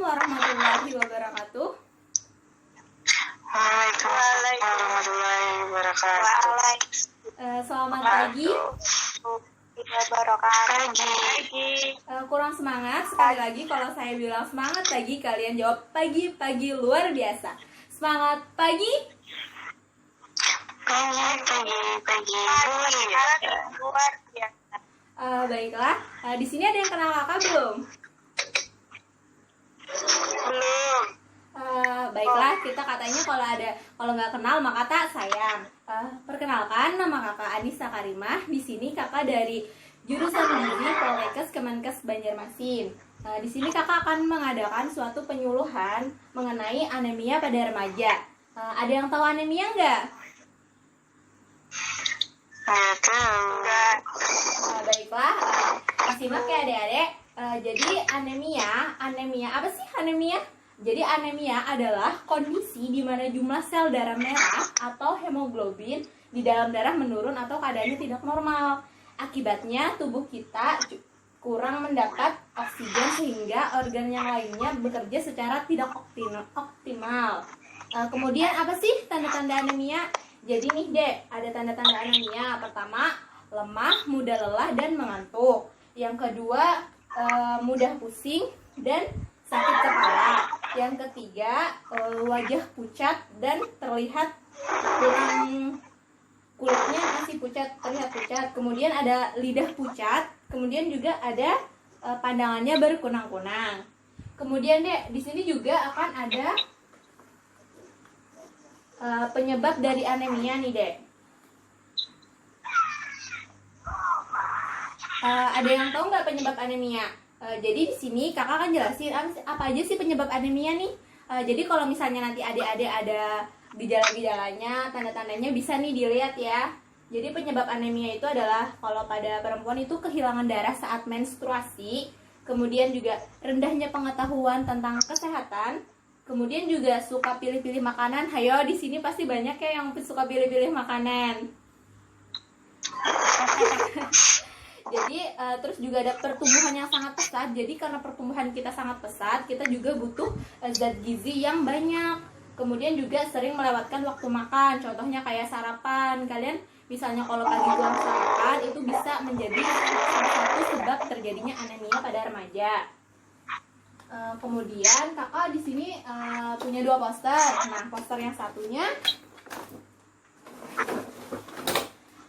warahmatullahi wabarakatuh. Waalaikumsalam warahmatullahi wabarakatuh. Selamat pagi. Pagi. Kurang semangat sekali lagi kalau saya bilang semangat pagi, kalian jawab pagi luar biasa. Semangat pagi. Pagi. Luar biasa. Baiklah, di sini ada yang kenal kakak belum? Belum. Baiklah, kita katanya kalau nggak kenal maka tak sayang. Perkenalkan, nama kakak Anissa Karimah. Di sini kakak dari jurusan Gizi Poltekkes Kemenkes Banjarmasin. Di sini kakak akan mengadakan suatu penyuluhan mengenai anemia pada remaja. Ada yang tahu anemia nggak? Nggak tahu. Baiklah, simak ya adik-adik. Jadi anemia apa sih anemia? Jadi anemia adalah kondisi di mana jumlah sel darah merah atau hemoglobin di dalam darah menurun atau keadaannya tidak normal. Akibatnya tubuh kita kurang mendapat oksigen sehingga organ yang lainnya bekerja secara tidak optimal. Kemudian apa sih tanda-tanda anemia? Jadi nih Dek, ada tanda-tanda anemia. Pertama, lemah, mudah lelah dan mengantuk. Yang kedua, mudah pusing dan sakit kepala. Yang ketiga, wajah pucat dan terlihat kulitnya masih pucat, terlihat pucat. Kemudian ada lidah pucat. Kemudian juga ada pandangannya berkunang-kunang. Kemudian Dek, di sini juga akan ada penyebab dari anemia nih Dek. Ada yang tahu nggak penyebab anemia? Jadi di sini kakak akan jelasin apa aja sih penyebab anemia nih. Jadi kalau misalnya nanti adik-adik ada gejala-gejalanya, tanda-tandanya bisa nih dilihat ya. Jadi penyebab anemia itu adalah kalau pada perempuan itu kehilangan darah saat menstruasi, kemudian juga rendahnya pengetahuan tentang kesehatan, kemudian juga suka pilih-pilih makanan. Hayo, di sini pasti banyak ya yang suka pilih-pilih makanan. Jadi terus juga ada pertumbuhan yang sangat pesat. Jadi karena pertumbuhan kita sangat pesat, kita juga butuh zat gizi yang banyak. Kemudian juga sering melewatkan waktu makan. Contohnya kayak sarapan. Kalian misalnya kalau pagi kurang sarapan, itu bisa menjadi salah satu sebab terjadinya anemia pada remaja. Kemudian kakak di sini punya 2 poster. Nah, poster yang satunya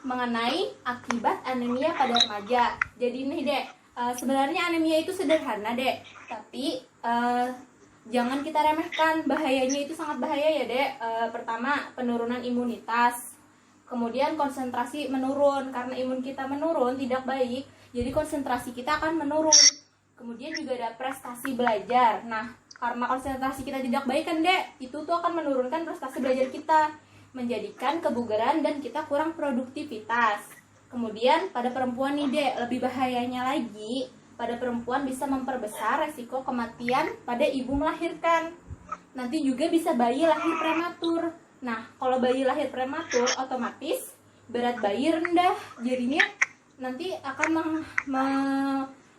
mengenai akibat anemia pada remaja. Jadi nih Dek, sebenarnya anemia itu sederhana Dek, tapi jangan kita remehkan, bahayanya itu sangat bahaya ya Dek. Pertama, penurunan imunitas, kemudian konsentrasi menurun. Karena imun kita menurun tidak baik, jadi konsentrasi kita akan menurun. Kemudian juga ada prestasi belajar. Nah, karena konsentrasi kita tidak baik kan Dek, itu tuh akan menurunkan prestasi belajar kita, menjadikan kebugaran dan kita kurang produktivitas. Kemudian pada perempuan nih Dek, lebih bahayanya lagi, pada perempuan bisa memperbesar resiko kematian pada ibu melahirkan. Nanti juga bisa bayi lahir prematur. Nah, kalau bayi lahir prematur, otomatis berat bayi rendah. Jadinya nanti akan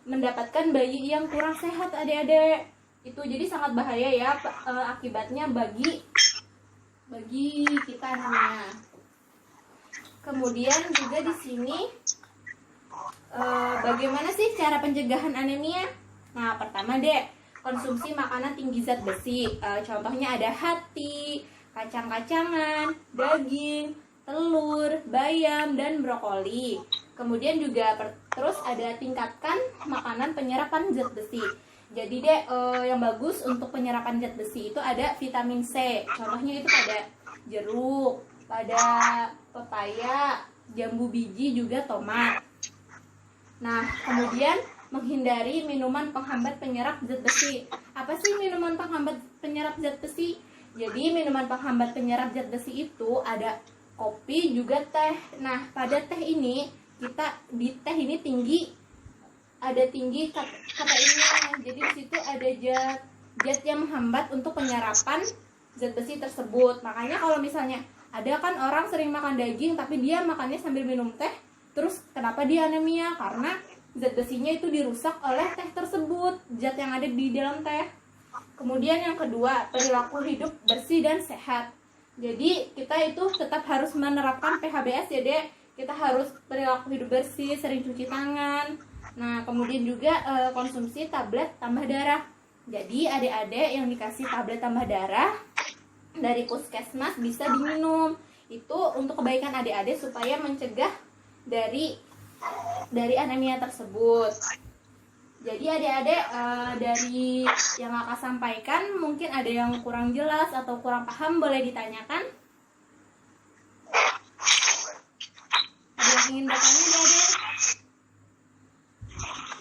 mendapatkan bayi yang kurang sehat adik-adik. Itu jadi sangat bahaya ya akibatnya bagi kita namanya. Kemudian juga di sini bagaimana sih cara pencegahan anemia? Nah, pertama Dek, konsumsi makanan tinggi zat besi. Contohnya ada hati, kacang-kacangan, daging, telur, bayam, dan brokoli. Kemudian juga terus ada tingkatkan makanan penyerapan zat besi. Jadi Dek, yang bagus untuk penyerapan zat besi itu ada vitamin C. Contohnya itu pada jeruk, pada pepaya, jambu biji, juga tomat. Nah, kemudian menghindari minuman penghambat penyerap zat besi. Apa sih minuman penghambat penyerap zat besi? Jadi minuman penghambat penyerap zat besi itu ada kopi juga teh. Nah, pada teh ini di teh ini tinggi kafeinnya. Jadi di situ ada zat yang menghambat untuk penyerapan zat besi tersebut. Makanya kalau misalnya ada kan orang sering makan daging tapi dia makannya sambil minum teh, terus kenapa dia anemia? Karena zat besinya itu dirusak oleh teh tersebut, zat yang ada di dalam teh. Kemudian yang kedua, perilaku hidup bersih dan sehat. Jadi kita itu tetap harus menerapkan PHBS ya dek. Kita harus perilaku hidup bersih, sering cuci tangan. Nah kemudian juga konsumsi tablet tambah darah. Jadi adik-adik yang dikasih tablet tambah darah dari puskesmas bisa diminum. Itu untuk kebaikan adik-adik supaya mencegah dari anemia tersebut. Jadi adik-adik dari yang kakak sampaikan mungkin ada yang kurang jelas atau kurang paham, boleh ditanyakan. Ada yang ingin bertanya adik-adik?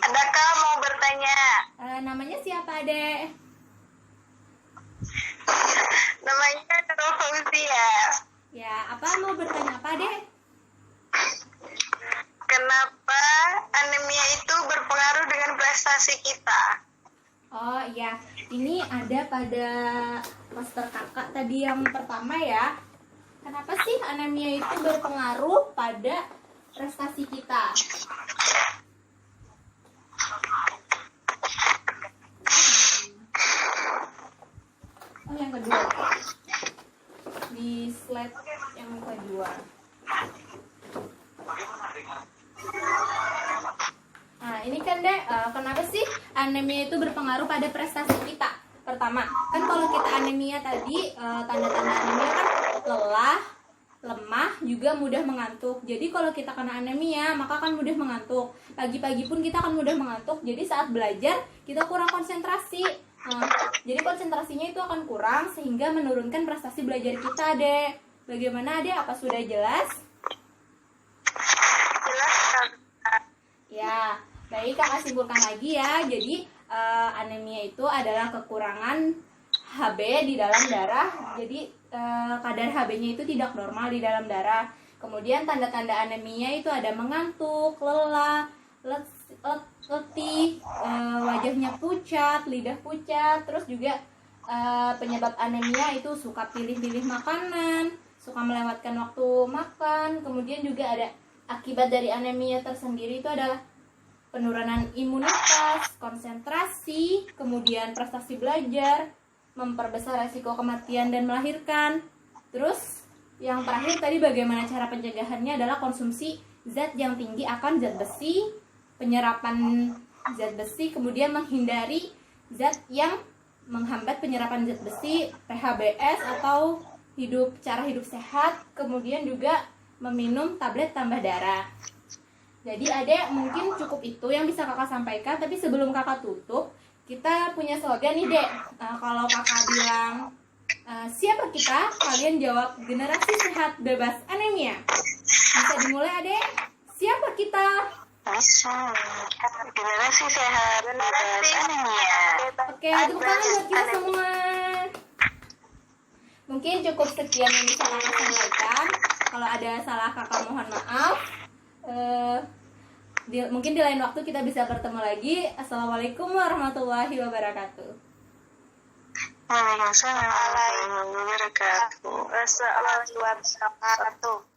Adakah mau bertanya? Namanya siapa adik? Namanya Nurul Fauzia. Ya, apa mau bertanya apa adik? Kenapa anemia itu berpengaruh dengan prestasi kita? Oh iya, ini ada pada poster kakak tadi yang pertama ya. Kenapa sih anemia itu berpengaruh pada prestasi kita? Oh yang kedua, di slide yang kedua. Nah ini kan deh, kenapa sih anemia itu berpengaruh pada prestasi kita? Pertama, kan kalau kita anemia tadi, tanda-tanda anemia kan lelah, lemah, juga mudah mengantuk. Jadi kalau kita kena anemia, maka akan mudah mengantuk. Pagi-pagi pun kita akan mudah mengantuk. Jadi saat belajar, kita kurang konsentrasi. Jadi konsentrasinya itu akan kurang, sehingga menurunkan prestasi belajar kita, Dek. Bagaimana, Dek? Apa sudah jelas? Jelas kan? Ya, baik kakak simpulkan lagi ya. Jadi anemia itu adalah kekurangan Hb di dalam darah. Jadi kadar Hb-nya itu tidak normal di dalam darah. Kemudian tanda-tanda anemia itu ada mengantuk, lelah, letih, wajahnya pucat, lidah pucat. Terus juga penyebab anemia itu suka pilih-pilih makanan, suka melewatkan waktu makan. Kemudian juga ada akibat dari anemia tersendiri itu adalah penurunan imunitas, konsentrasi, kemudian prestasi belajar, memperbesar resiko kematian dan melahirkan. Terus yang terakhir tadi bagaimana cara pencegahannya adalah konsumsi zat yang tinggi akan zat besi, penyerapan zat besi, kemudian menghindari zat yang menghambat penyerapan zat besi, PHBS atau cara hidup sehat, kemudian juga meminum tablet tambah darah. Jadi adek mungkin cukup itu yang bisa kakak sampaikan. Tapi sebelum kakak tutup, kita punya slogan nih dek. Kalau kakak bilang siapa kita, kalian jawab generasi sehat bebas anemia. Bisa dimulai adek. Siapa kita? Bisa. Generasi sehat bebas anemia. Oke, tepuk tangan buat kita semua. Mungkin cukup sekian yang bisa kakak sampaikan. Kalau ada salah kakak mohon maaf. Mungkin di lain waktu kita bisa bertemu lagi. Assalamualaikum warahmatullahi wabarakatuh. Waalaikumsalam warahmatullahi wabarakatuh. Wassalamualaikum warahmatullahi wabarakatuh.